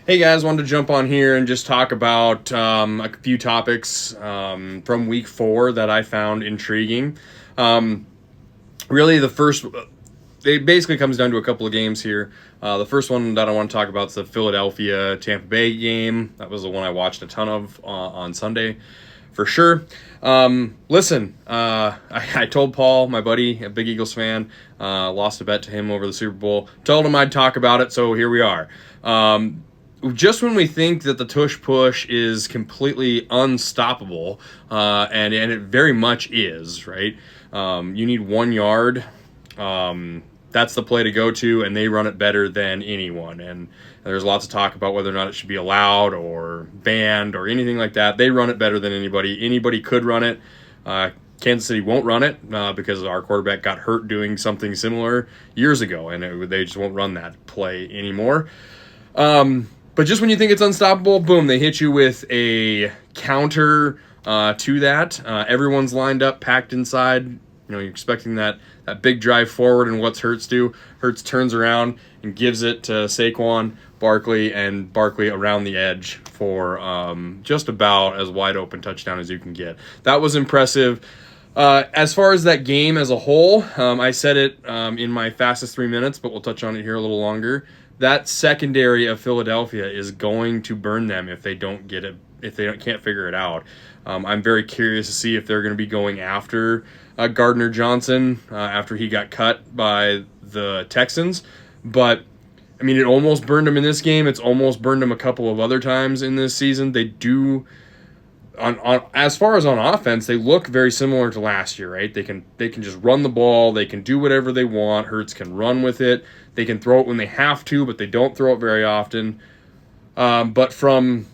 Hey guys, wanted to jump on here and just talk about a few topics from week 4 that I found intriguing. Really, it basically comes down to a couple of games here. The first one that I want to talk about is the Philadelphia Tampa Bay game. That was the one I watched a ton of on Sunday, for sure. I told Paul, my buddy, a big Eagles fan, lost a bet to him over the Super Bowl. Told him I'd talk about it, so here we are. Just when we think that the tush push is completely unstoppable, and it very much is, right? You need 1 yard. That's the play to go to, and they run it better than anyone. And there's lots of talk about whether or not it should be allowed or banned or anything like that. They run it better than anybody. Anybody could run it. Kansas City won't run it because our quarterback got hurt doing something similar years ago, and they just won't run that play anymore. But just when you think it's unstoppable, boom, they hit you with a counter to that. Everyone's lined up, packed inside. You're expecting that big drive forward, and what's Hurts do? Hurts turns around and gives it to Saquon Barkley, and Barkley around the edge for just about as wide open touchdown as you can get. That was impressive. As far as that game as a whole, I said it in my fastest 3 minutes, but we'll touch on it here a little longer. That secondary of Philadelphia is going to burn them if they don't get it, if they can't figure it out. I'm very curious to see if they're going to be going after Gardner Johnson after he got cut by the Texans. But, I mean, it almost burned him in this game. It's almost burned him a couple of other times in this season. They do, as far as on offense, they look very similar to last year, right? They can just run the ball. They can do whatever they want. Hurts can run with it. They can throw it when they have to, but they don't throw it very often. But from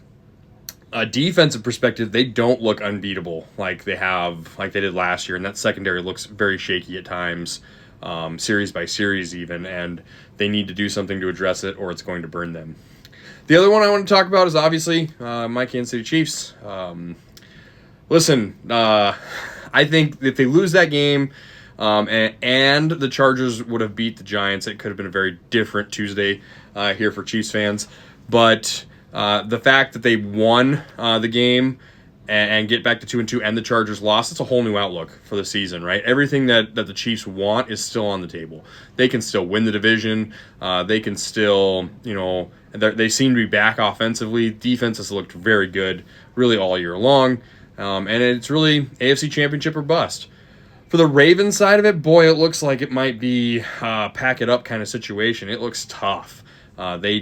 a defensive perspective, they don't look unbeatable like they did last year. And that secondary looks very shaky at times, series by series even, and they need to do something to address it or it's going to burn them. The other one I want to talk about is obviously my Kansas City Chiefs. I think if they lose that game, and the Chargers would have beat the Giants, it could have been a very different Tuesday here for Chiefs fans. But the fact that they won the game and get back to 2-2 and the Chargers lost, it's a whole new outlook for the season, right? Everything that the Chiefs want is still on the table. They can still win the division. They can still, they seem to be back offensively. Defense has looked very good really all year long. And it's really AFC Championship or bust. For the Ravens side of it, boy, it looks like it might be pack it up kind of situation. It looks tough. They